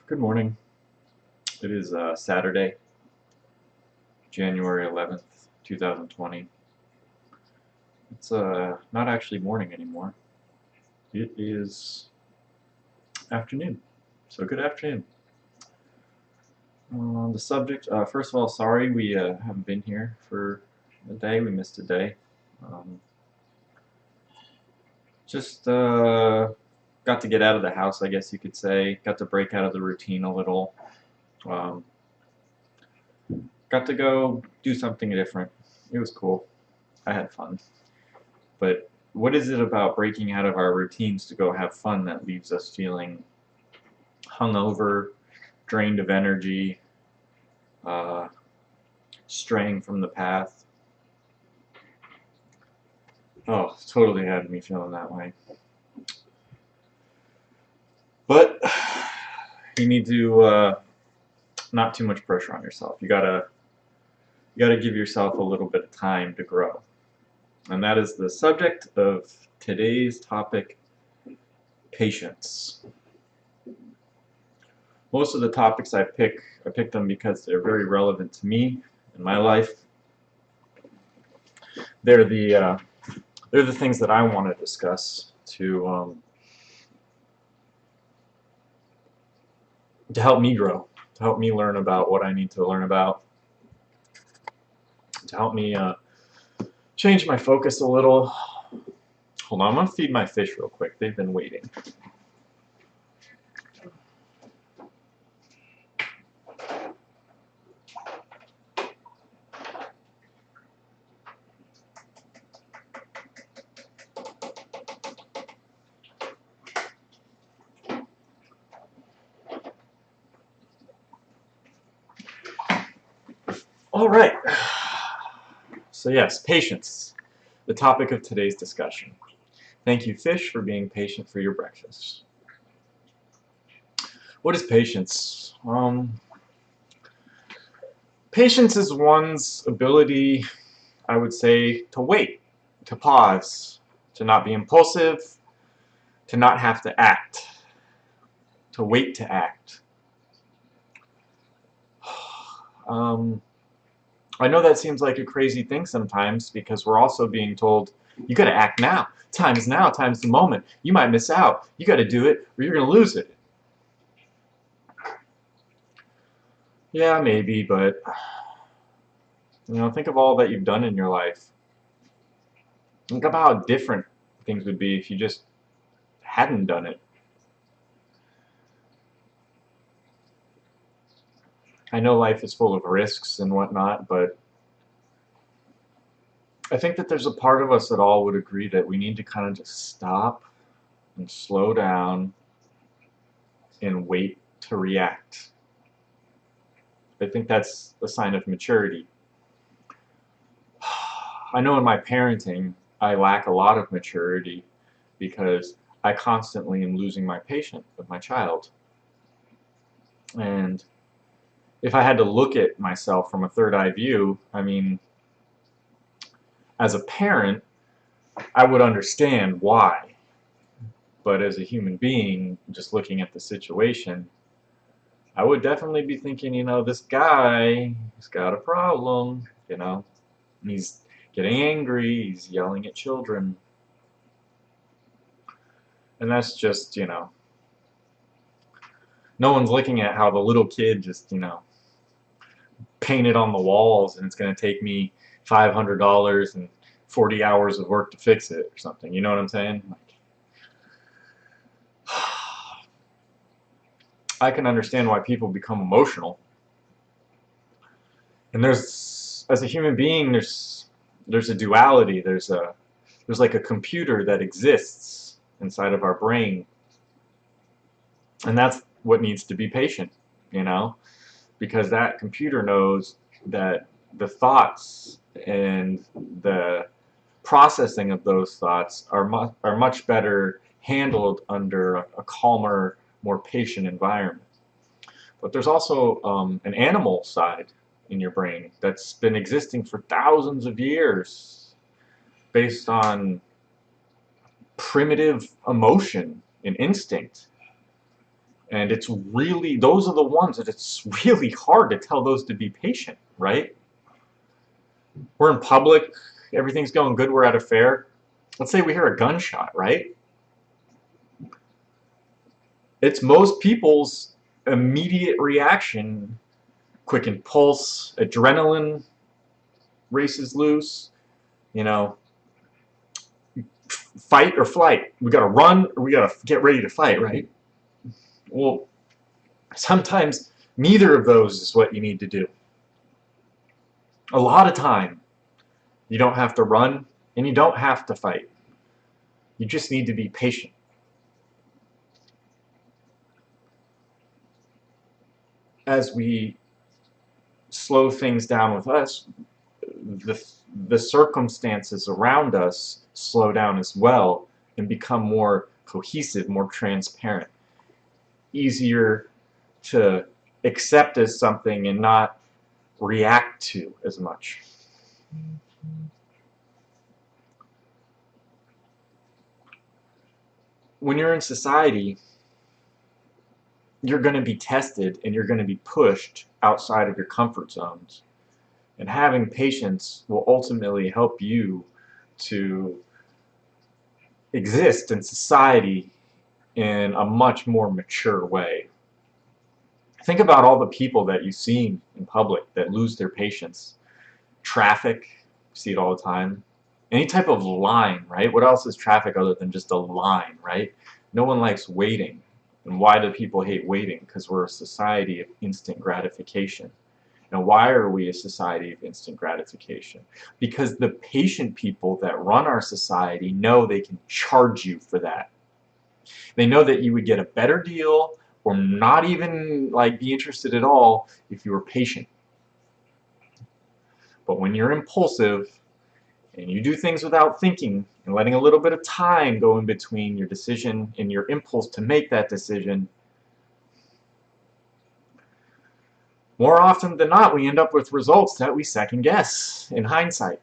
Good morning. It is Saturday, January 11th, 2020. It's not actually morning anymore. It is afternoon. So good afternoon. The subject, first of all, sorry we haven't been here for a day. We missed a day. Um, just got to get out of the house, I guess you could say. Got to break out of the routine a little. Um, got to go do something different. It was cool. I had fun. But what is it about breaking out of our routines to go have fun that leaves us feeling hungover, drained of energy, uh, straying from the path? Oh, totally had me feeling that way. But you need to not too much pressure on yourself. You gotta give yourself a little bit of time to grow, and that is the subject of today's topic: patience. Most of the topics I pick them because they're very relevant to me in my life. They're the uh, they're the things that I want to discuss to help me grow, to help me learn about what I need to learn about, to help me change my focus a little. Hold on, I'm gonna feed my fish real quick. They've been waiting. All right. So yes, patience, the topic of today's discussion. Thank you, fish, for being patient for your breakfast. What is patience? Patience is one's ability, I would say, to wait, to pause, to not be impulsive, to not have to act, to wait to act. Um, I know that seems like a crazy thing sometimes because we're also being told, you gotta act now. Time is now, time's the moment. You might miss out. You gotta do it or you're gonna lose it. Yeah, maybe, but think of all that you've done in your life. Think about how different things would be if you just hadn't done it. I know life is full of risks and whatnot, but I think that there's a part of us that all would agree that we need to kind of just stop and slow down and wait to react. I think that's a sign of maturity. I know in my parenting, I lack a lot of maturity because I constantly am losing my patience with my child. And if I had to look at myself from a third eye view, I mean, as a parent, I would understand why. But as a human being, just looking at the situation, I would definitely be thinking, this guy, he's got a problem, he's getting angry, he's yelling at children. And that's just, no one's looking at how the little kid just, painted on the walls and it's going to take me $500 and 40 hours of work to fix it or something. You know what I'm saying? I can understand why people become emotional. And as a human being, there's a duality. There's like a computer that exists inside of our brain, and that's what needs to be patient, because that computer knows that the thoughts and the processing of those thoughts are much better handled under a calmer, more patient environment. But there's also an animal side in your brain that's been existing for thousands of years based on primitive emotion and instinct. And it's really, those are the ones that it's really hard to tell those to be patient, right? We're in public, everything's going good, we're at a fair. Let's say we hear a gunshot, right? It's most people's immediate reaction, quickened pulse, adrenaline races loose, you know, fight or flight. We gotta run or we gotta get ready to fight, right? Well, sometimes neither of those is what you need to do. A lot of time, you don't have to run and you don't have to fight. You just need to be patient. As we slow things down with us, the, the circumstances around us slow down as well and become more cohesive, more transparent, easier to accept as something and not react to as much. When you're in society, you're going to be tested and you're going to be pushed outside of your comfort zones. And having patience will ultimately help you to exist in society in a much more mature way. Think about all the people that you see in public that lose their patience. Traffic, you see it all the time. Any type of line, right? What else is traffic other than just a line, right? No one likes waiting. And why do people hate waiting? Because we're a society of instant gratification. Now, why are we a society of instant gratification? Because the patient people that run our society know they can charge you for that. They know that you would get a better deal or not even like be interested at all if you were patient. But when you're impulsive and you do things without thinking and letting a little bit of time go in between your decision and your impulse to make that decision, more often than not, we end up with results that we second guess in hindsight.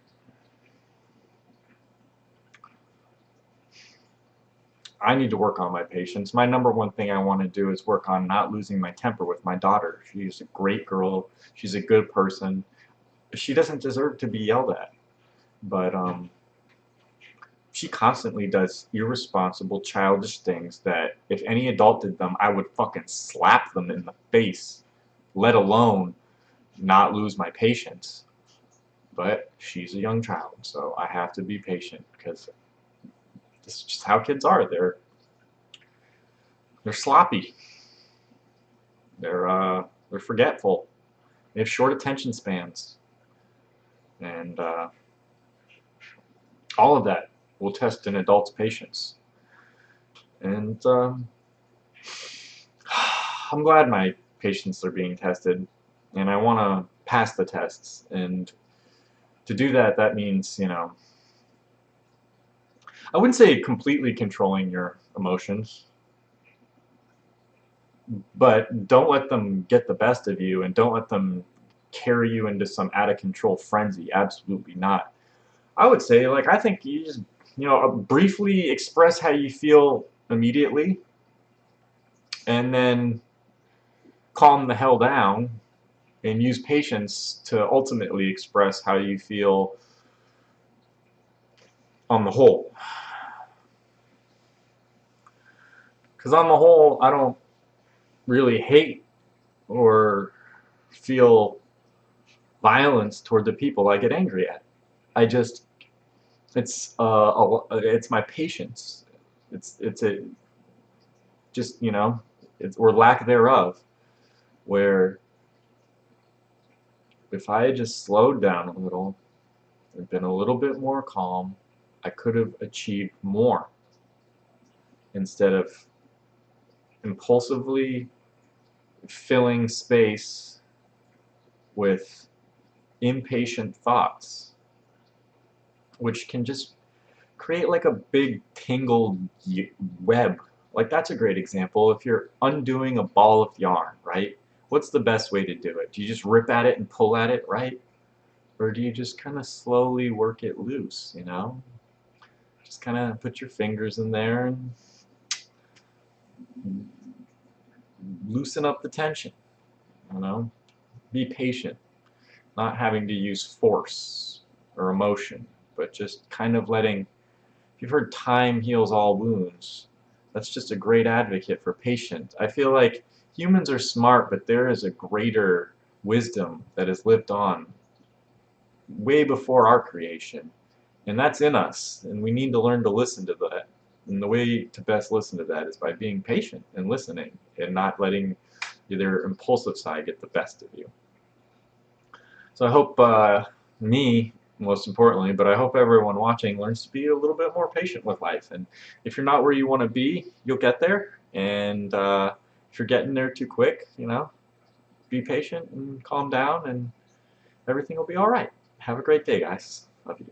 I need to work on my patience. My number one thing I want to do is work on not losing my temper with my daughter. She's a great girl. She's a good person. She doesn't deserve to be yelled at. But she constantly does irresponsible, childish things that if any adult did them, I would fucking slap them in the face, let alone not lose my patience. But she's a young child, so I have to be patient because this is just how kids are. They're sloppy. They're forgetful. They have short attention spans, and all of that will test an adult's patience. And I'm glad my patience are being tested, and I want to pass the tests. And to do that, that means, you know, I wouldn't say completely controlling your emotions, but don't let them get the best of you, and don't let them carry you into some out of control frenzy. Absolutely not. I would say, like, I think you just, you know, briefly express how you feel immediately, and then calm the hell down and use patience to ultimately express how you feel on the whole. Because on the whole, I don't really hate or feel violence toward the people I get angry at. I just, it's my patience. It's a just, you know, it's, or lack thereof, where if I had just slowed down a little and been a little bit more calm, I could have achieved more instead of impulsively filling space with impatient thoughts, which can just create like a big tangled web. Like, that's a great example. If you're undoing a ball of yarn, right? What's the best way to do it? Do you just rip at it and pull at it, right? Or do you just kind of slowly work it loose, you know? Just kind of put your fingers in there and loosen up the tension, you know, be patient, not having to use force or emotion, but just kind of letting, if you've heard time heals all wounds, that's just a great advocate for patience. I feel like humans are smart, but there is a greater wisdom that has lived on way before our creation, and that's in us, and we need to learn to listen to that. And the way to best listen to that is by being patient and listening and not letting your impulsive side get the best of you. So I hope me, most importantly, but I hope everyone watching learns to be a little bit more patient with life. And if you're not where you want to be, you'll get there. And if you're getting there too quick, you know, be patient and calm down, and everything will be all right. Have a great day, guys. Love you.